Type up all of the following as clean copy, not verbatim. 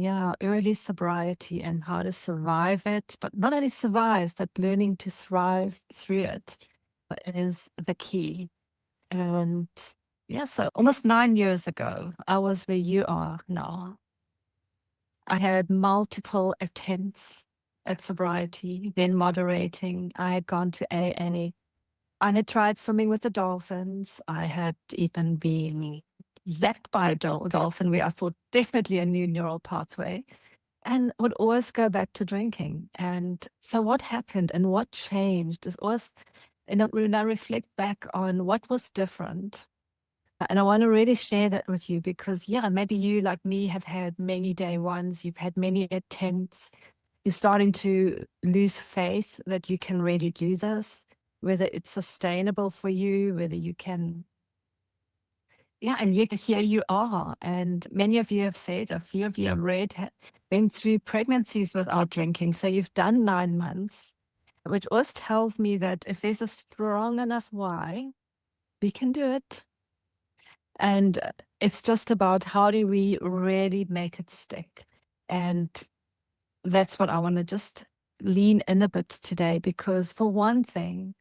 early sobriety and how to survive it, but not only survive, but learning to thrive through it is the key. And so almost 9 years ago, I was where you are now. I had multiple attempts at sobriety, then moderating. I had gone to AA. I had tried swimming with the dolphins. I had even been zapped by a dolphin where I thought definitely a new neural pathway, and would always go back to drinking. And so what happened and what changed is always, when I reflect back on what was different, and I want to really share that with you because, maybe you, like me, have had many day ones, you've had many attempts, you're starting to lose faith that you can really do this, whether it's sustainable for you, whether you can. And yet here you are. And many of you have said, a few of you have read, been through pregnancies without drinking. So you've done 9 months, which always tells me that if there's a strong enough why, we can do it. And it's just about how do we really make it stick. And that's what I want to just lean in a bit today, because for one thing,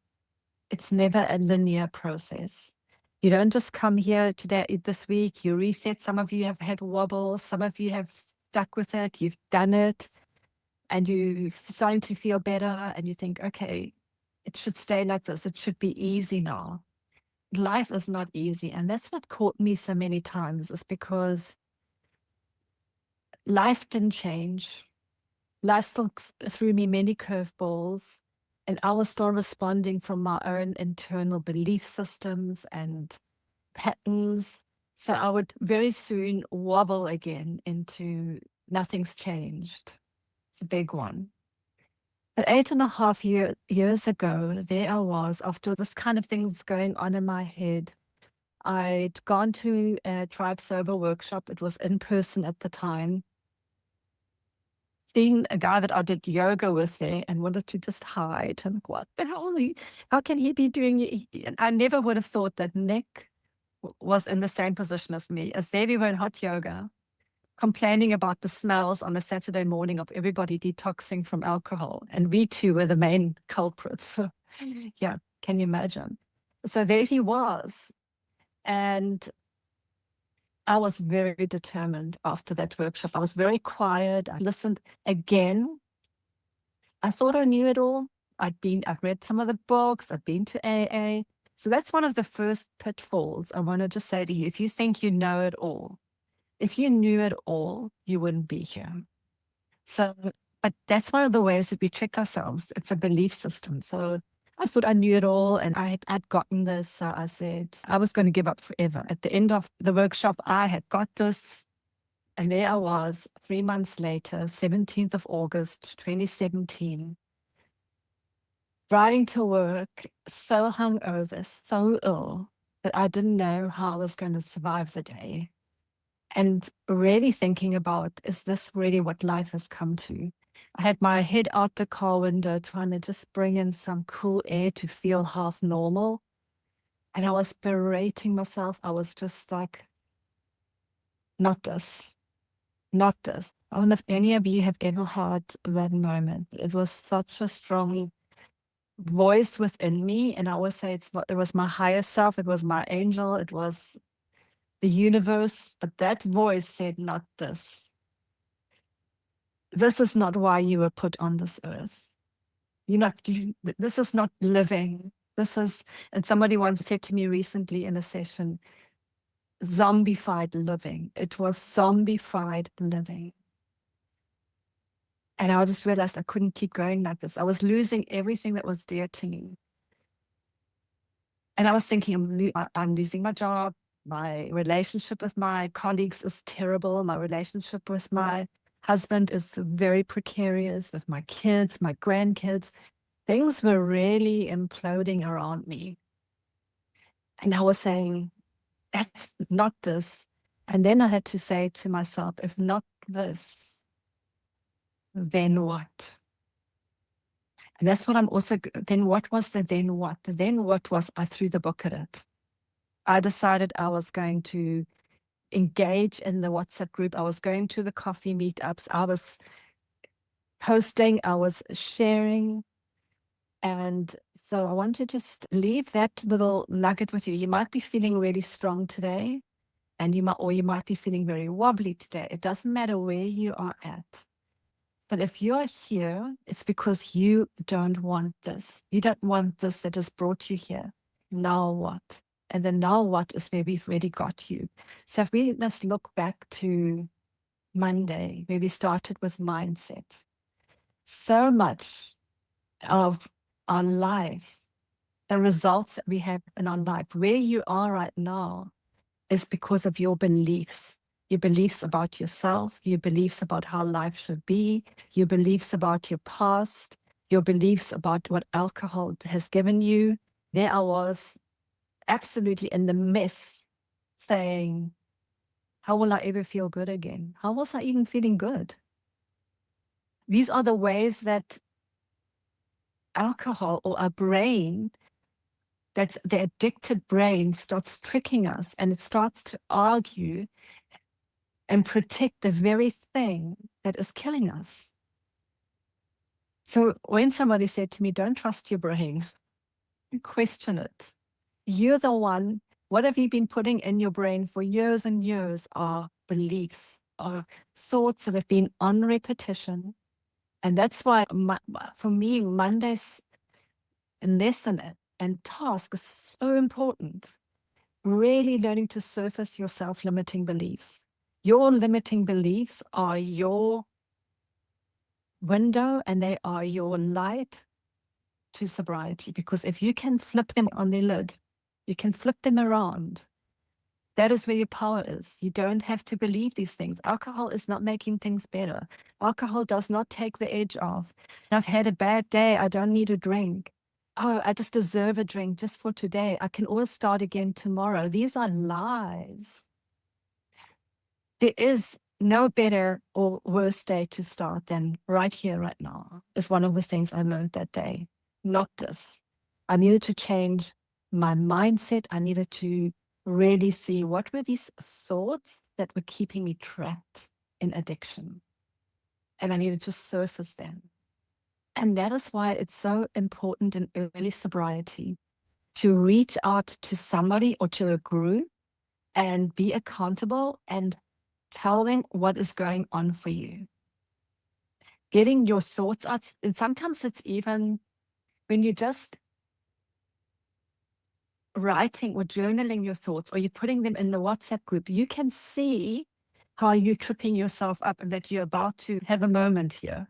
it's never a linear process. You don't just come here today, this week, you reset. Some of you have had wobbles, some of you have stuck with it, you've done it, and you're starting to feel better, and you think, okay, it should stay like this, it should be easy now. Life is not easy, and that's what caught me so many times, is because life didn't change. Life still threw me many curveballs, and I was still responding from my own internal belief systems and patterns. So I would very soon wobble again into nothing's changed. It's a big one. But 8.5 years ago, there I was, after this kind of things going on in my head. I'd gone to a Tribe Sober workshop. It was in person at the time. Seeing a guy that I did yoga with there and wanted to just hide. And what the hell? How can he be doing? And I never would have thought that Nick was in the same position as me. As there we were in hot yoga, complaining about the smells on a Saturday morning of everybody detoxing from alcohol. And we two were the main culprits. Yeah, can you imagine? So there he was. And I was very determined after that workshop. I was very quiet. I listened again. I thought I knew it all. I'd read some of the books. I'd been to AA. So that's one of the first pitfalls I want to just say to you. If you think you know it all, if you knew it all, you wouldn't be here. So, but that's one of the ways that we trick ourselves. It's a belief system. So I thought I knew it all, and I'd gotten this. So I said I was going to give up forever. At the end of the workshop, I had got this. And there I was 3 months later, 17th of August, 2017, riding to work, so hungover, so ill, that I didn't know how I was going to survive the day. And really thinking about, is this really what life has come to? I had my head out the car window, trying to just bring in some cool air to feel half normal. And I was berating myself. I was just like, not this, not this. I don't know if any of you have ever had that moment. It was such a strong voice within me. And I always say it was my higher self. It was my angel. It was the universe. But that voice said, not this. This is not why you were put on this earth. This is not living. And somebody once said to me recently in a session, zombified living. It was zombified living. And I just realized I couldn't keep going like this. I was losing everything that was dear to me. And I was thinking, I'm losing my job. My relationship with my colleagues is terrible. My relationship with my husband is very precarious, with my kids, my grandkids. Things were really imploding around me. And I was saying, that's not this. And then I had to say to myself, if not this, then what? And that's what I'm also, then what was the then what? The then what was I threw the book at it. I decided I was going to engage in the WhatsApp group. I was going to the coffee meetups. I was posting, I was sharing. And so I want to just leave that little nugget with you. You might be feeling really strong today, and you might be feeling very wobbly today. It doesn't matter where you are at. But if you're here, it's because you don't want this. You don't want this that has brought you here. Now what? And then now what is where we've already got you. So if we must look back to Monday, where we started with mindset. So much of our life, the results that we have in our life, where you are right now, is because of your beliefs about yourself, your beliefs about how life should be, your beliefs about your past, your beliefs about what alcohol has given you. There I was, absolutely in the mess, saying, how will I ever feel good again? How was I even feeling good? These are the ways that alcohol, or our brain, that's the addicted brain, starts tricking us, and it starts to argue and protect the very thing that is killing us. So when somebody said to me, don't trust your brain, question it. You're the one. What have you been putting in your brain for years and years are beliefs, are thoughts that have been on repetition. And that's why, for me, Monday's lesson and task is so important. Really learning to surface your self-limiting beliefs. Your limiting beliefs are your window, and they are your light to sobriety. Because if you can flip them on their lid, you can flip them around. That is where your power is. You don't have to believe these things. Alcohol is not making things better. Alcohol does not take the edge off. I've had a bad day. I don't need a drink. Oh, I just deserve a drink just for today. I can always start again tomorrow. These are lies. There is no better or worse day to start than right here, right now, is one of the things I learned that day. Not this. I needed to change my mindset. I needed to really see what were these thoughts that were keeping me trapped in addiction. And I needed to surface them. And that is why it's so important in early sobriety to reach out to somebody or to a group and be accountable and tell them what is going on for you. Getting your thoughts out. And sometimes it's even when you're just writing or journaling your thoughts, or you're putting them in the WhatsApp group, you can see how you're tripping yourself up and that you're about to have a moment here.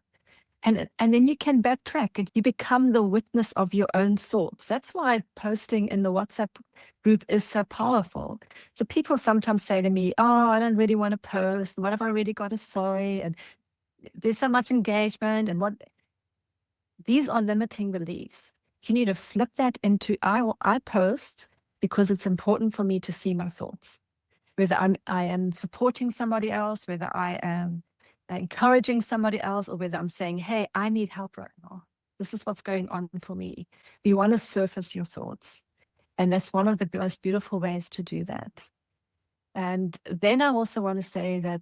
And then you can backtrack and you become the witness of your own thoughts. That's why posting in the WhatsApp group is so powerful. So people sometimes say to me, oh, I don't really want to post. What have I really got to say? And there's so much engagement. And what these are limiting beliefs. You need to flip that into, I post because it's important for me to see my thoughts. Whether I am supporting somebody else, whether I am encouraging somebody else, or whether I'm saying, hey, I need help right now. This is what's going on for me. You want to surface your thoughts. And that's one of the most beautiful ways to do that. And then I also want to say that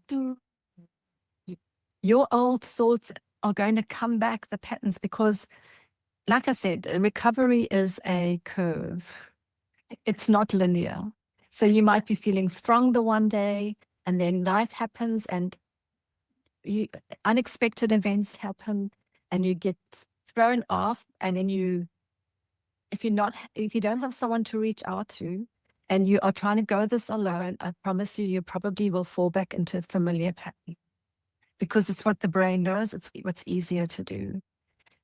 your old thoughts are going to come back, the patterns, because like I said, recovery is a curve. It's not linear. So you might be feeling strong the one day, and then life happens and unexpected events happen and you get thrown off, and then if you don't have someone to reach out to and you are trying to go this alone, I promise you probably will fall back into a familiar pattern, because it's what the brain knows. It's what's easier to do.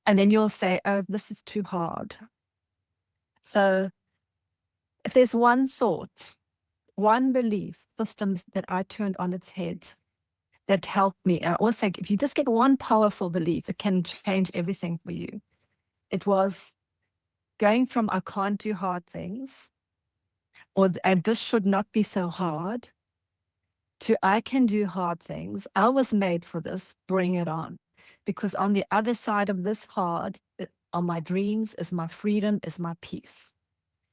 And then you'll say, oh, this is too hard. So if there's one thought, one belief system that I turned on its head that helped me. I always say, if you just get one powerful belief, it can change everything for you. It was going from I can't do hard things, and this should not be so hard, to I can do hard things. I was made for this, bring it on. Because on the other side of this hard are my dreams, is my freedom, is my peace.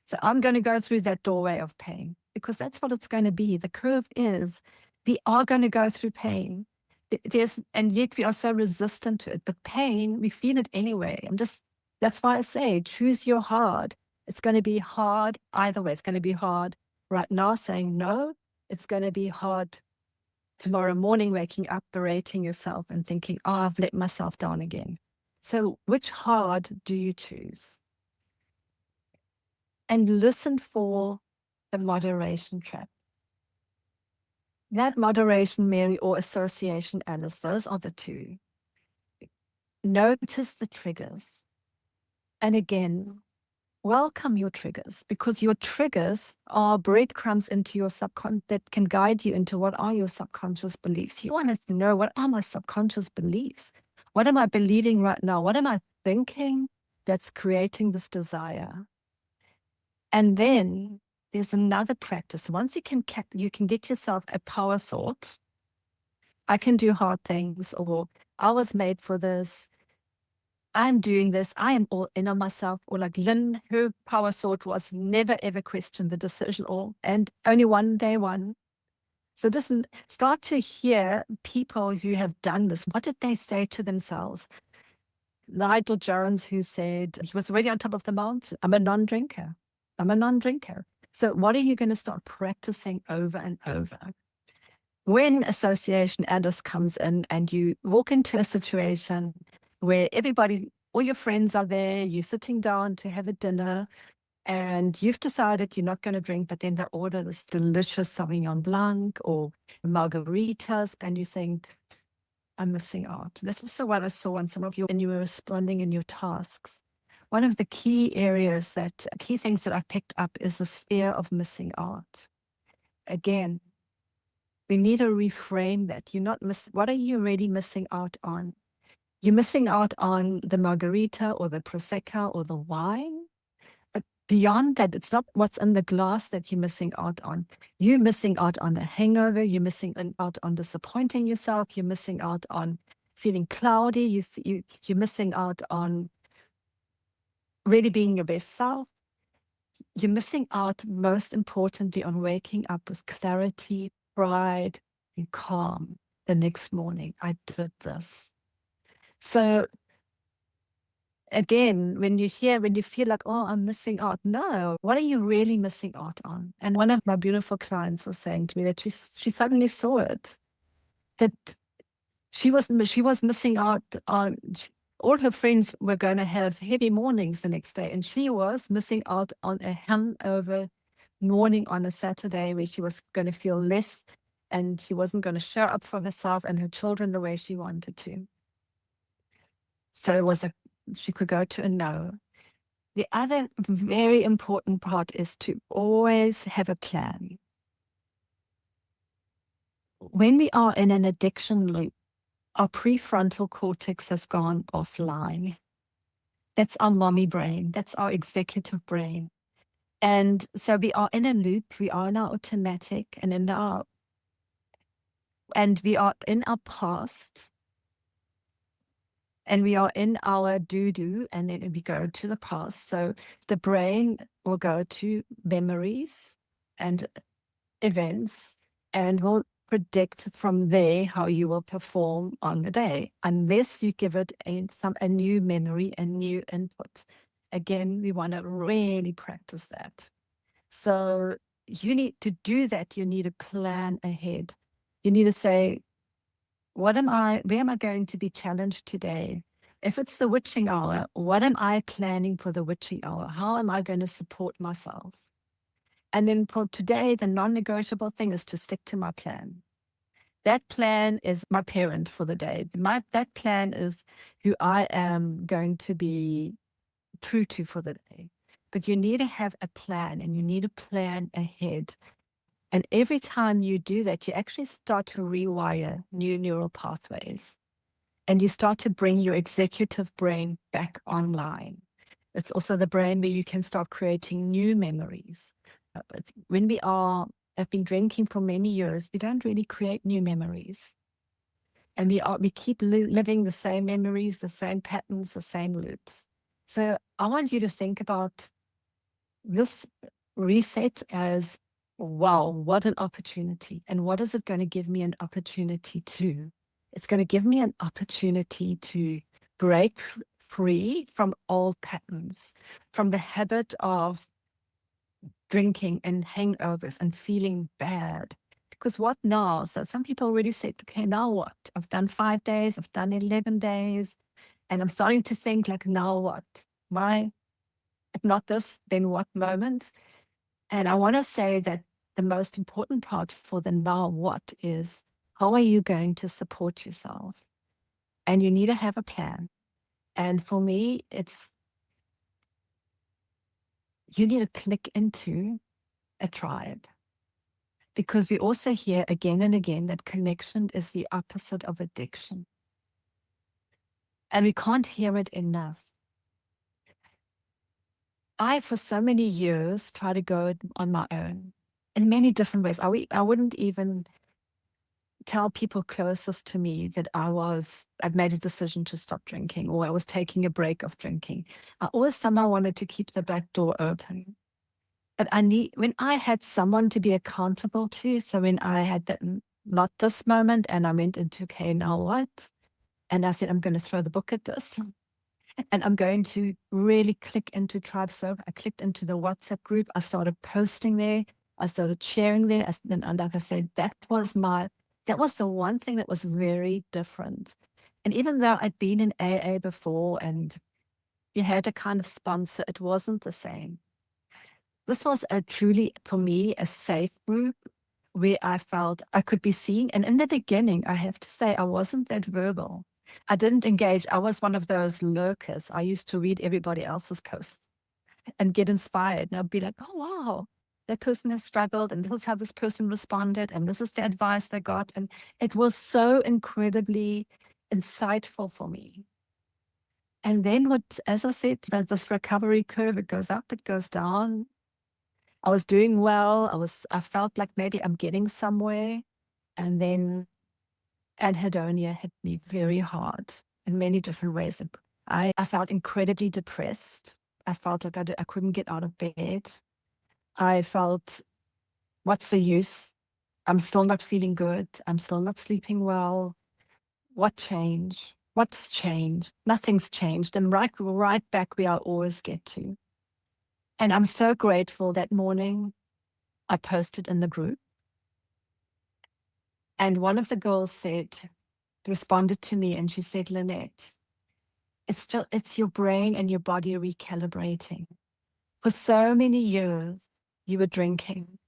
So I'm going to go through that doorway of pain. because that's what it's going to be. The curve is we are going to go through pain. And yet we are so resistant to it. But pain, we feel it anyway. That's why I say choose your hard. It's going to be hard either way. It's going to be hard right now saying no. It's going to be hard tomorrow morning, waking up, berating yourself and thinking, oh, I've let myself down again. So which hard do you choose? And listen for the moderation trap. That moderation, Mary, or association, Alice, those are the two. Notice the triggers. And again, welcome your triggers, because your triggers are breadcrumbs into your subconscious that can guide you into what are your subconscious beliefs. You want us to know, what are my subconscious beliefs? What am I believing right now? What am I thinking that's creating this desire? And then there's another practice. Once you can get yourself a power thought. I can do hard things, or I was made for this. I'm doing this. I am all in on myself. Or like Lynn, her power thought was never ever question the decision, and only one day one. So listen, start to hear people who have done this. What did they say to themselves? Nigel Jones, who said, he was already on top of the mountain, I'm a non-drinker. I'm a non-drinker. So what are you going to start practicing over and over? When association Alice comes in and you walk into a situation where everybody, all your friends are there, you're sitting down to have a dinner, and you've decided you're not going to drink, but then they order this delicious Sauvignon Blanc or margaritas, and you think, I'm missing out. That's also what I saw on some of you when you were responding in your tasks. One of the key things that I've picked up is this fear of missing out. Again, we need to reframe that. You're not what are you really missing out on? You're missing out on the margarita or the prosecco or the wine. But beyond that, it's not what's in the glass that you're missing out on. You're missing out on a hangover. You're missing out on disappointing yourself. You're missing out on feeling cloudy. You're missing out on really being your best self. You're missing out, most importantly, on waking up with clarity, pride, and calm the next morning. I did this. So again, when you feel like, oh, I'm missing out, no, what are you really missing out on? And one of my beautiful clients was saying to me that she suddenly saw it, that she was missing out on, all her friends were going to have heavy mornings the next day, and she was missing out on a hangover morning on a Saturday where she was going to feel less, and she wasn't going to show up for herself and her children the way she wanted to. So she could go to a no. The other very important part is to always have a plan. When we are in an addiction loop, our prefrontal cortex has gone offline. That's our mommy brain. That's our executive brain. And so we are in a loop. We are in our automatic and we are in our past. And we are in our do-do, and then we go to the past. So the brain will go to memories and events and will predict from there how you will perform on the day, unless you give it a new memory, a new input. Again, we want to really practice that. So you need to do that. You need to plan ahead. You need to say, where am I going to be challenged today? If it's the witching hour, what am I planning for the witching hour? How am I going to support myself? And then for today, the non-negotiable thing is to stick to my plan. That plan is my parent for the day. That plan is who I am going to be true to for the day. But you need to have a plan, and you need to plan ahead. And every time you do that, you actually start to rewire new neural pathways. And you start to bring your executive brain back online. It's also the brain where you can start creating new memories. When we have been drinking for many years, we don't really create new memories. And we keep living the same memories, the same patterns, the same loops. So I want you to think about this reset as wow, what an opportunity. And what is it going to give me an opportunity to? It's going to give me an opportunity to break free from old patterns, from the habit of drinking and hangovers and feeling bad. Because what now? So some people already said, okay, now what? I've done 5 days, I've done 11 days, and I'm starting to think like, now what? Why? If not this, then what moment? And I want to say that the most important part for the now what is, how are you going to support yourself? And you need to have a plan. And for me, it's you need to click into a tribe, because we also hear again and again that connection is the opposite of addiction. And we can't hear it enough. I, for so many years, tried to go it on my own in many different ways. I wouldn't even tell people closest to me that I've made a decision to stop drinking, or I was taking a break of drinking. I always somehow wanted to keep the back door open. But when I had someone to be accountable to, so when I had that, not this moment, and I went into, okay, now what? And I said, I'm going to throw the book at this. And I'm going to really click into Tribe Sober. I clicked into the WhatsApp group. I started posting there. I started sharing there. And like I said, that was the one thing that was very different. And even though I'd been in AA before and you had a kind of sponsor, it wasn't the same. This was truly, for me, a safe group where I felt I could be seen. And in the beginning, I have to say, I wasn't that verbal. I didn't engage. I was one of those lurkers. I used to read everybody else's posts and get inspired. And I'd be like, oh, wow, that person has struggled, and this is how this person responded, and this is the advice they got. And it was so incredibly insightful for me. And then as I said, this recovery curve, it goes up, it goes down. I was doing well. I felt like maybe I'm getting somewhere. And then anhedonia hit me very hard in many different ways. I felt incredibly depressed. I felt like I couldn't get out of bed. I felt, what's the use? I'm still not feeling good. I'm still not sleeping well. What changed? What's changed? Nothing's changed. I'm right back where I always get to. And I'm so grateful that morning I posted in the group. And one of the girls responded to me, and she said, Lynette, it's your brain and your body recalibrating. For so many years, you were drinking.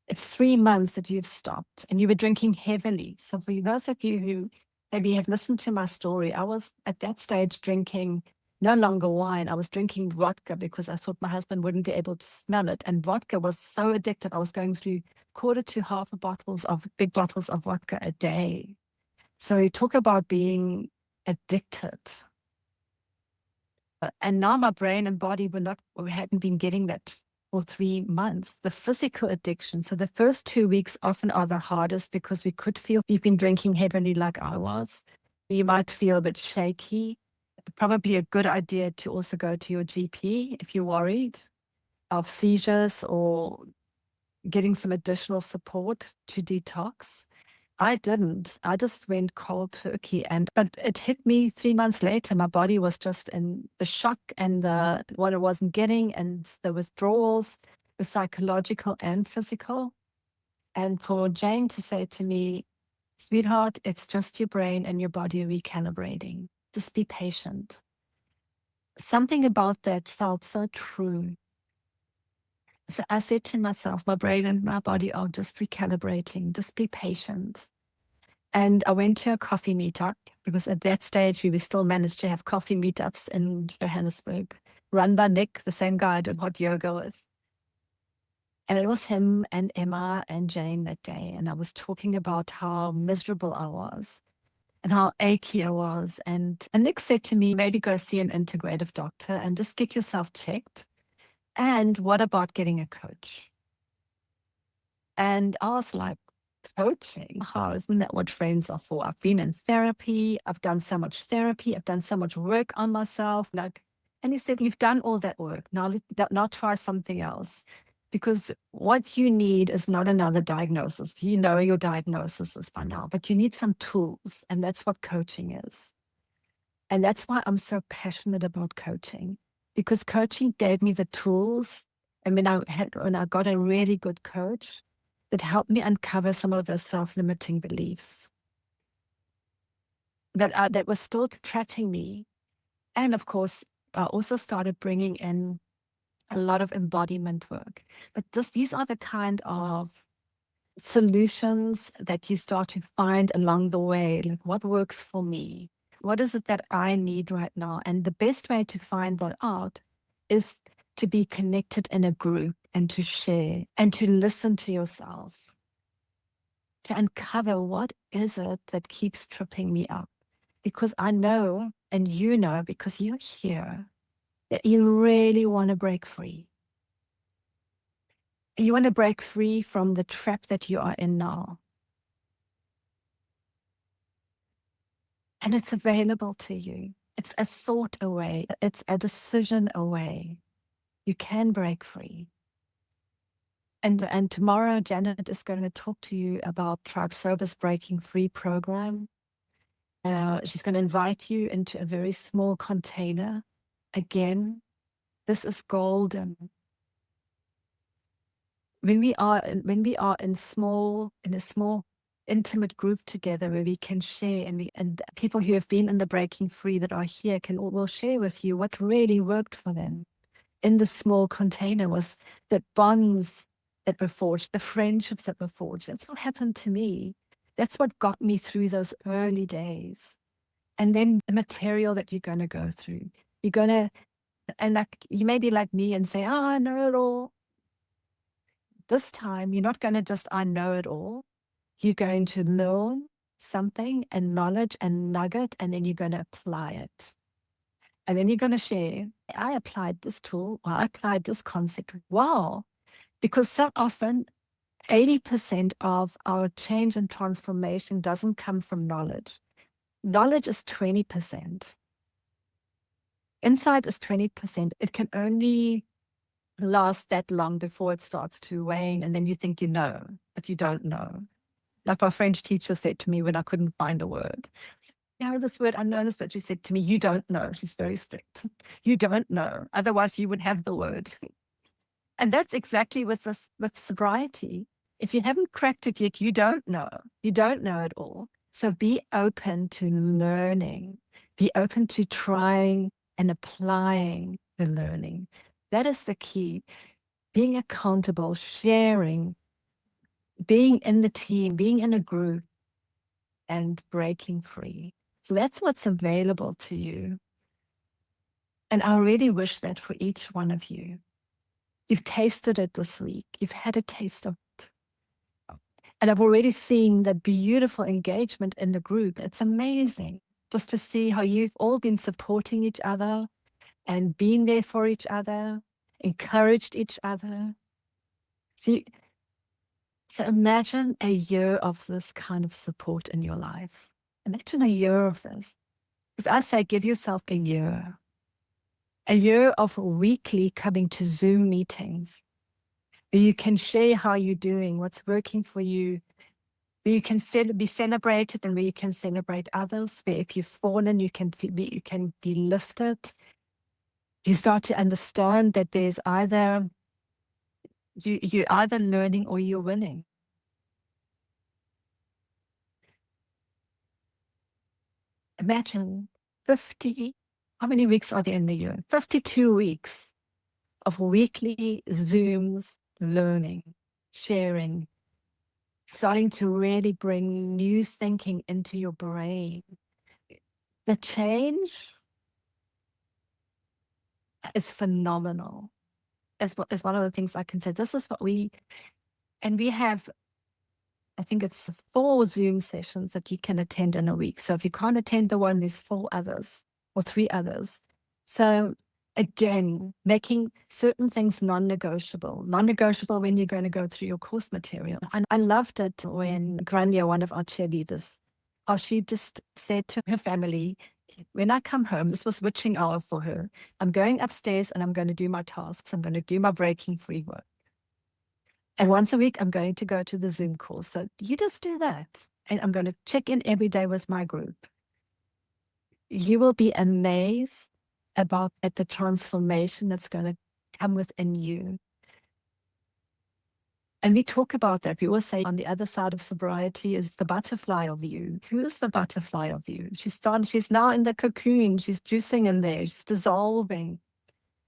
It's 3 months that you've stopped, and you were drinking heavily. So for those of you who maybe have listened to my story, I was at that stage drinking no longer wine. I was drinking vodka because I thought my husband wouldn't be able to smell it. And vodka was so addictive. I was going through quarter to half big bottles of vodka a day. So you talk about being addicted. And now my brain and body we hadn't been getting that for 3 months. The physical addiction. So the first 2 weeks often are the hardest because we could feel, you've been drinking heavily like I was. You might feel a bit shaky. Probably a good idea to also go to your GP if you're worried of seizures or getting some additional support to detox. I didn't. I just went cold turkey, but it hit me 3 months later. My body was just in the shock and what it wasn't getting, and the withdrawals were psychological and physical. And for Jane to say to me, sweetheart, it's just your brain and your body recalibrating. Just be patient. Something about that felt so true. So I said to myself, my brain and my body are just recalibrating. Just be patient. And I went to a coffee meetup because at that stage we still managed to have coffee meetups in Johannesburg, run by Nick, the same guy I did hot yoga with. And it was him and Emma and Jane that day. And I was talking about how miserable I was and how achy I was. And Nick said to me, maybe go see an integrative doctor and just get yourself checked. And what about getting a coach? And I was like, coaching? How isn't that what friends are for? I've been in therapy. I've done so much therapy. I've done so much work on myself. And he said, you've done all that work. Now try something else. Because what you need is not another diagnosis. You know your diagnosis is by now, but you need some tools. And that's what coaching is. And that's why I'm so passionate about coaching, because coaching gave me the tools. And when I got a really good coach, that helped me uncover some of those self-limiting beliefs that were still trapping me. And of course, I also started bringing in a lot of embodiment work. But these are the kind of solutions that you start to find along the way. Like, what works for me? What is it that I need right now? And the best way to find that out is to be connected in a group and to share and to listen to yourself, to uncover what is it that keeps tripping me up. Because I know, and you know, because you're here, that you really want to break free. You want to break free from the trap that you are in now. And it's available to you. It's a thought away. It's a decision away. You can break free. And tomorrow, Janet is going to talk to you about Tribe Sober's Breaking Free program. She's going to invite you into a very small container. Again, this is golden. When we are in a small intimate group together where we can share, and people who have been in the breaking free that are here will share with you what really worked for them in the small container, was the bonds that were forged, the friendships that were forged. That's what happened to me. That's what got me through those early days. And then the material that you're going to go through, and like, you may be like me and say, oh, I know it all. This time, you're not going to just, I know it all. You're going to learn something and knowledge and nugget, and then you're going to apply it. And then you're going to share, I applied this tool, or I applied this concept. Wow. Because so often, 80% of our change and transformation doesn't come from knowledge. Knowledge is 20%. Insight is 20%. It can only last that long before it starts to wane, and then you think you know, but you don't know. Like my French teacher said to me when I couldn't find a word. I know this word, I know this, but she said to me, you don't know. She's very strict. You don't know. Otherwise, you would have the word. And that's exactly with sobriety. If you haven't cracked it yet, you don't know. You don't know it all. So be open to learning. Be open to trying and applying the learning. That is the key. Being accountable, sharing, being in the team, being in a group, and breaking free. So that's what's available to you. And I really wish that for each one of you. You've tasted it this week. You've had a taste of it. And I've already seen the beautiful engagement in the group. It's amazing just to see how you've all been supporting each other and being there for each other, encouraged each other. So imagine a year of this kind of support in your life. Imagine a year of this. Because I say, give yourself a year. A year of weekly coming to Zoom meetings where you can share how you're doing, what's working for you, where you can be celebrated and where you can celebrate others, where if you've fallen, you can be lifted. You start to understand that there's either, you're either learning or you're winning. Imagine 50, how many weeks are there in the year? 52 weeks of weekly Zooms, learning, sharing, starting to really bring new thinking into your brain. The change is phenomenal. As one of the things I can say, this is what we have, I think it's 4 Zoom sessions that you can attend in a week. So if you can't attend the one, there's 4 others or 3 others. So again, making certain things non-negotiable when you're going to go through your course material. And I loved it when Grania, one of our cheerleaders, how she just said to her family, when I come home, this was witching hour for her, I'm going upstairs and I'm going to do my tasks. I'm going to do my breaking free work. And once a week, I'm going to go to the Zoom call. So you just do that. And I'm going to check in every day with my group. You will be amazed at the transformation that's going to come within you. And we talk about that. We always say on the other side of sobriety is the butterfly of you. Who is the butterfly of you? She's now in the cocoon. She's juicing in there. She's dissolving.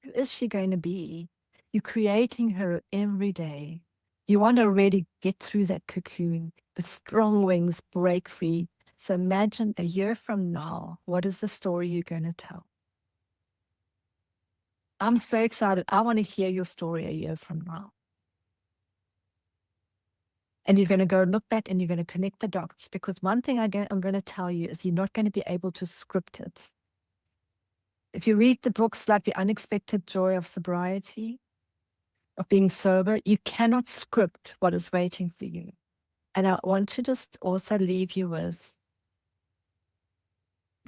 Who is she going to be? You're creating her every day. You want to really get through that cocoon with strong wings, break free. So imagine a year from now, what is the story you're going to tell? I'm so excited. I want to hear your story a year from now. And you're going to go look back and you're going to connect the dots, because one thing I'm going to tell you is you're not going to be able to script it. If you read the books like The Unexpected Joy of Sobriety, of being sober, you cannot script what is waiting for you. And I want to just also leave you with,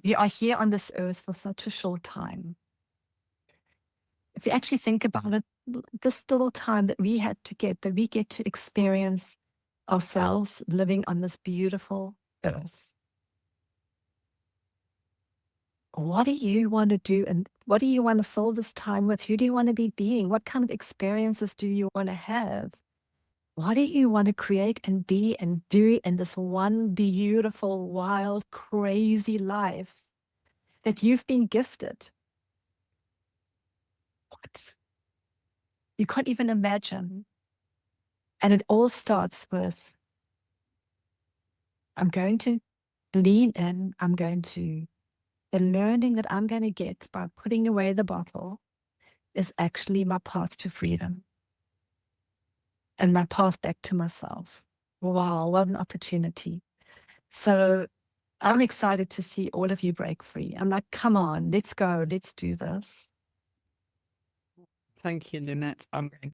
you are here on this earth for such a short time. If you actually think about it, this little time that we had together, we get to experience ourselves living on this beautiful earth. What do you want to do, and what do you want to fill this time with? Who do you want to be being? What kind of experiences do you want to have? What do you want to create and be and do in this one beautiful, wild, crazy life that you've been gifted? What? You can't even imagine. And it all starts with, I'm going to lean in, the learning that I'm going to get by putting away the bottle is actually my path to freedom and my path back to myself. Wow, what an opportunity. So I'm excited to see all of you break free. I'm like, come on, let's go, let's do this. Thank you, Lynette. I'm going